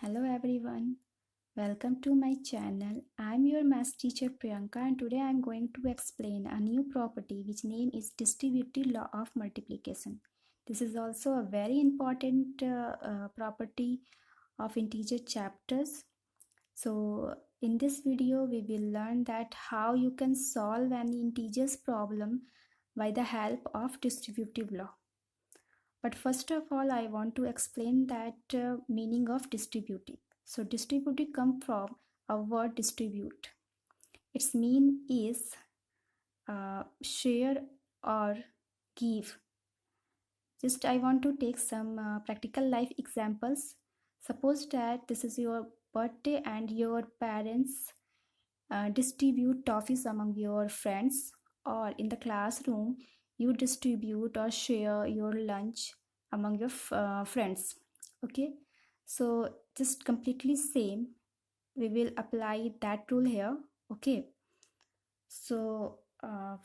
Hello everyone, welcome to my channel. I'm your math teacher Priyanka and today I'm going to explain a new property which name is distributive law of multiplication. This is also a very important property of integer chapters. So in this video we will learn that how you can solve any integers problem by the help of distributive law. But first of all, I want to explain that meaning of distributive. So distributive come from a word distribute. Its mean is share or give. Just I want to take some practical life examples. Suppose that this is your birthday and your parents distribute toffees among your friends, or in the classroom you distribute or share your lunch among your friends. Okay, so just completely same, we will apply that rule here. Okay, so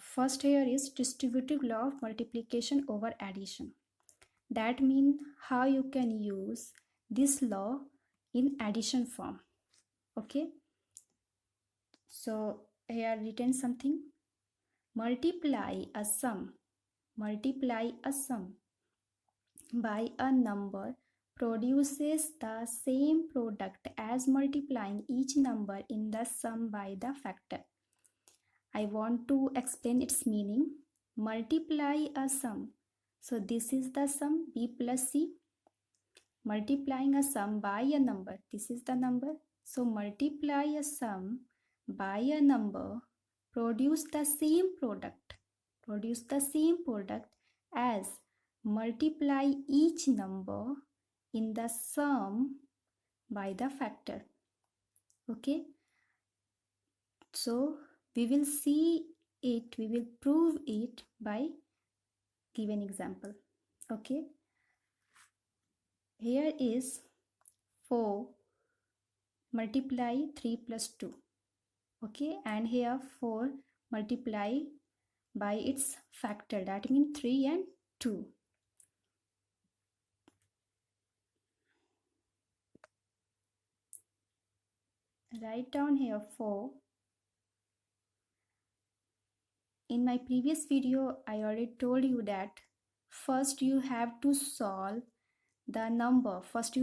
first here is distributive law of multiplication over addition. That means how you can use this law in addition form. Okay, so here written something: multiply a sum by a number produces the same product as multiplying each number in the sum by the factor. I want to explain its meaning. Multiply a sum. So this is the sum b plus c. Multiplying a sum by a number. This is the number. So multiply a sum by a number produce the same product as multiply each number in the sum by the factor. Okay, so we will prove it by given example. Okay, here is 4 multiply 3 plus 2. Okay, and here 4 multiply by its factor, that means 3 and 2. Write down here 4. In my previous video, I already told you that first you have to solve the number. Which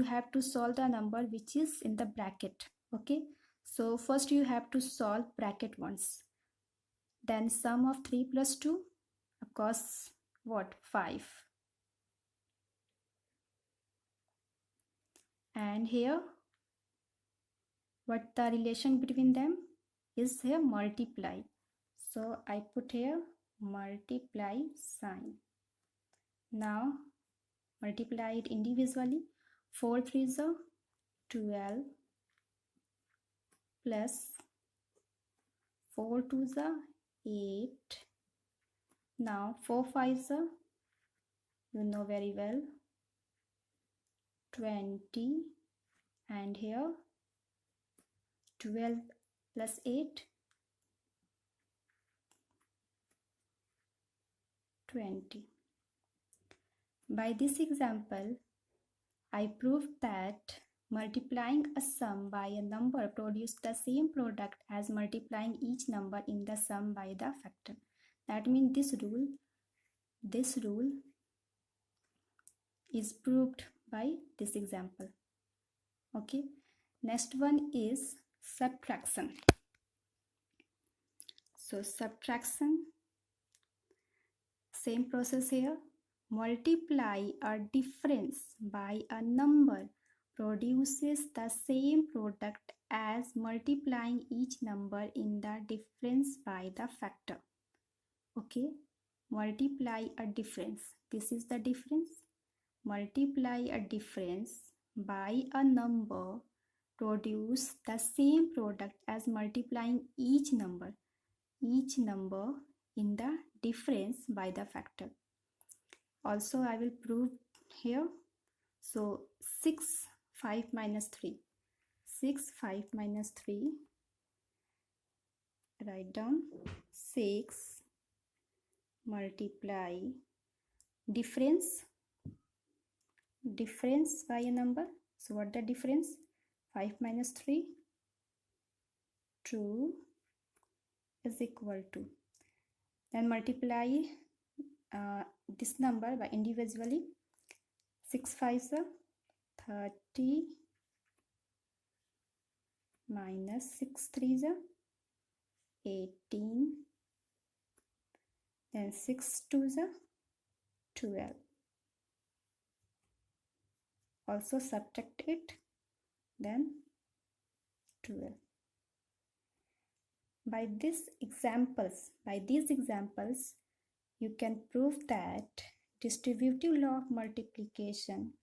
is in the bracket. Okay, so first you have to solve bracket once. Then sum of 3 plus 2, of course, what? 5. And here, what the relation between them is here? Multiply. So I put here multiply sign. Now multiply it individually. 4 3s are 12 plus 4 2s are 8. Now 4 5s are, you know very well, 20, and here 12 plus 8, 20. By this example, I proved that multiplying a sum by a number produces the same product as multiplying each number in the sum by the factor. That means this rule is proved by this example. Okay, next one is subtraction. So subtraction, same process here. Multiply a difference by a number produces the same product as multiplying each number in the difference by the factor. Okay, multiply a difference. This is the difference. Multiply a difference by a number produce the same product as multiplying each number in the difference by the factor. Also I will prove here. So 6 5 minus 3. 6 5 minus 3. Write down 6 multiply difference by a number. So what the difference? 5 minus 3, 2 is equal to. Then multiply this number by individually. 6 5s are 30 minus 6 3s are 18. Then 6 2s are 12. Also subtract it. Then 12. By these examples, you can prove that distributive law of multiplication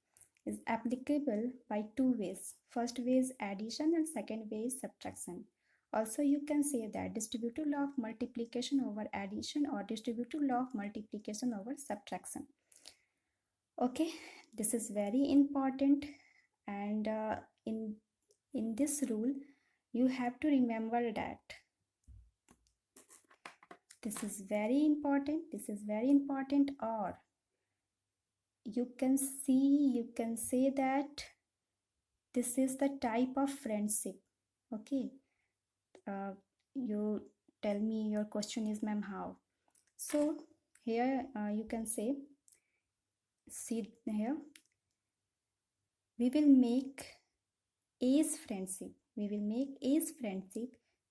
is applicable by two ways. First way is addition and second way is subtraction. Also, you can say that distributive law of multiplication over addition or distributive law of multiplication over subtraction. Okay, this is very important, and in this rule, you have to remember that this is very important, or you can say that this is the type of friendship. Okay, you tell me your question is, ma'am, how? So here you can say, see here, we will make A's friendship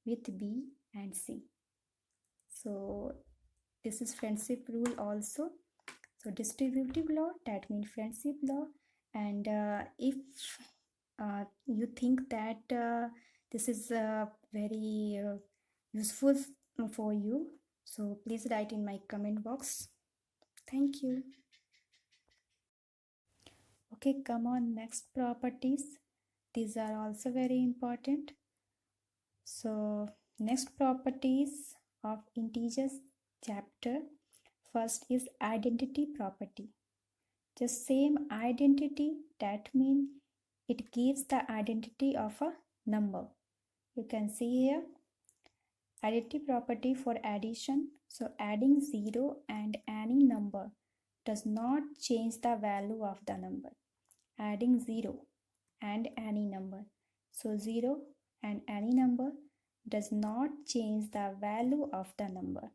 with B and C. So this is friendship rule also. So distributive law, that means friendship law. And if you think that this is very useful for you, so please write in my comment box. Thank you. Okay, come on, next properties. These are also very important. So next properties of integers chapter. First is identity property. The same identity, that means it gives the identity of a number. You can see here identity property for addition. So adding 0 and any number does not change the value of the number. Adding 0 and any number. So 0 and any number does not change the value of the number.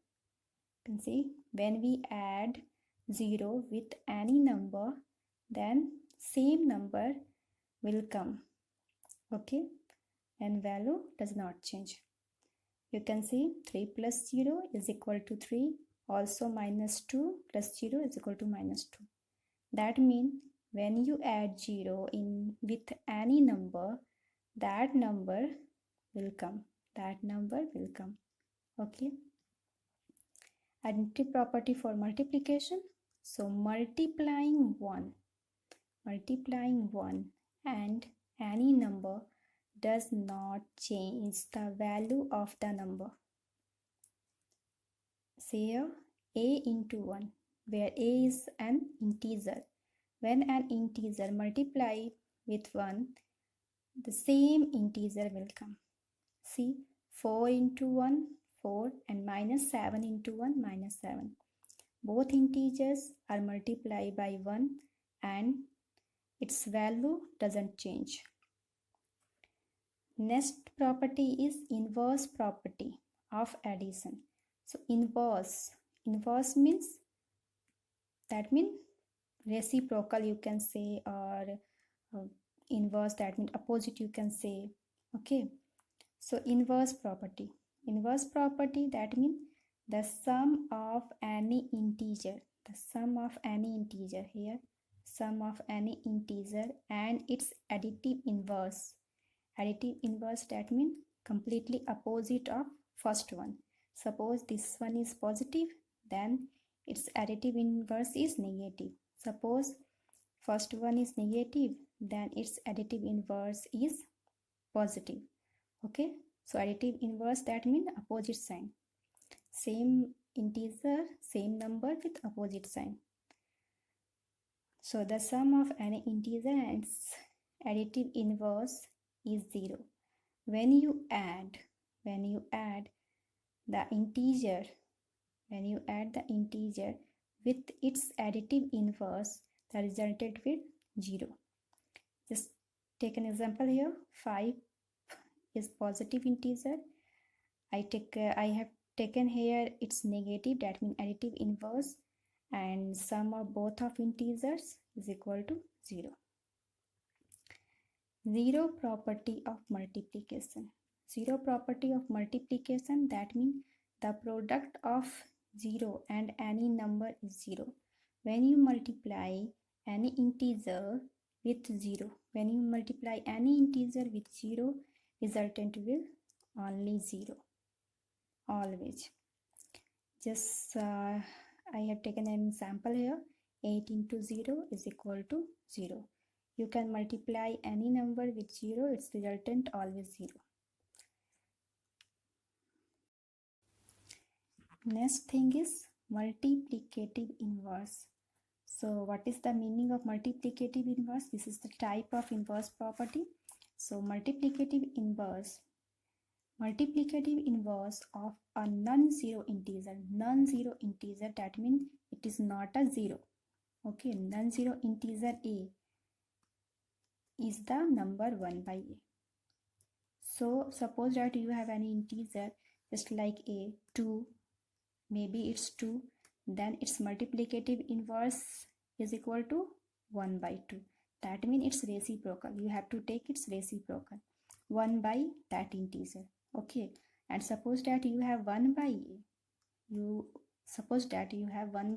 You can see when we add 0 with any number, then same number will come. Okay, and value does not change. You can see 3 plus 0 is equal to 3. Also minus 2 plus 0 is equal to minus 2. That means when you add 0 in with any number, that number will come. Okay. Identity property for multiplication. So multiplying 1 and any number does not change the value of the number. Say here a into 1, where a is an integer. When an integer multiply with 1, the same integer will come. See, 4 into 1, 4, and minus 7 into 1, minus 7. Both integers are multiplied by 1 and its value doesn't change. Next property is inverse property of addition. So inverse means, that means reciprocal, you can say, or inverse, that means opposite, you can say. Okay, so inverse property, that means the sum of any integer, here, sum of any integer and its additive inverse. That means completely opposite of first one. Suppose this one is positive, then its additive inverse is negative. Suppose first one is negative, then its additive inverse is positive. Okay, so additive inverse, that means opposite sign. Same integer, same number with opposite sign. So the sum of any integer and its additive inverse is 0. When you add the integer, with its additive inverse, the resulted with 0. Just take an example here. 5 is positive integer. I have taken here its negative, that means additive inverse, and sum of both of integers is equal to 0. Zero property of multiplication. Zero property of multiplication, that means the product of 0 and any number is 0. When you multiply any integer with 0, resultant will only 0. Always. Just I have taken an example here. 8 into 0 is equal to 0. You can multiply any number with 0, its resultant always 0. Next thing is multiplicative inverse. So what is the meaning of multiplicative inverse? This is the type of inverse property. So multiplicative inverse of a non-zero integer. Non-zero integer, that means it is not a 0. Okay, non-zero integer a is the number 1 by a. So suppose that you have any integer just like a, 2, maybe it's 2, then its multiplicative inverse is equal to 1 by 2. That means it's reciprocal. You have to take its reciprocal, 1 by that integer. Okay, and suppose that you have 1 by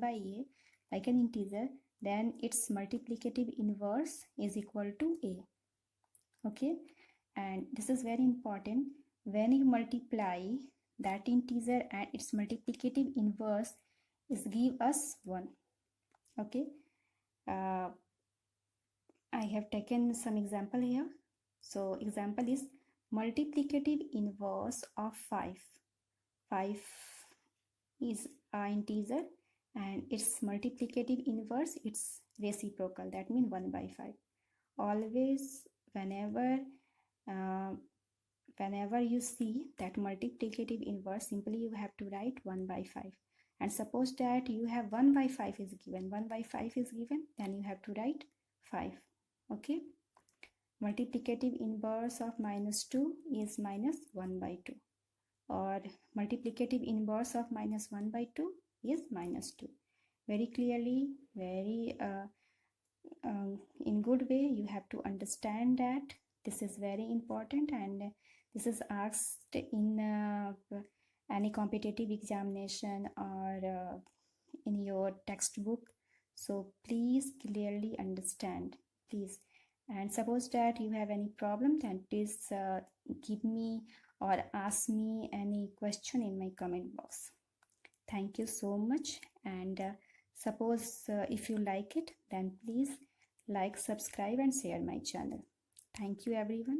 a, like an integer, then its multiplicative inverse is equal to a. Okay, and this is very important. When you multiply that integer and its multiplicative inverse is give us 1. Okay, I have taken some example here. So example is multiplicative inverse of 5. 5 is an integer and its multiplicative inverse, its reciprocal, that means 1 by 5. Always whenever you see that multiplicative inverse, simply you have to write 1 by 5. And suppose that you have 1 by 5 is given, then you have to write 5. Okay, multiplicative inverse of -2 is -1 by 2, or multiplicative inverse of -1 by 2 is -2. Very clearly, very in good way you have to understand that this is very important, and this is asked in any competitive examination or in your textbook. So please clearly understand, please. And suppose that you have any problem, then please give me or ask me any question in my comment box. Thank you so much. And suppose if you like it, then please like, subscribe and share my channel. Thank you everyone.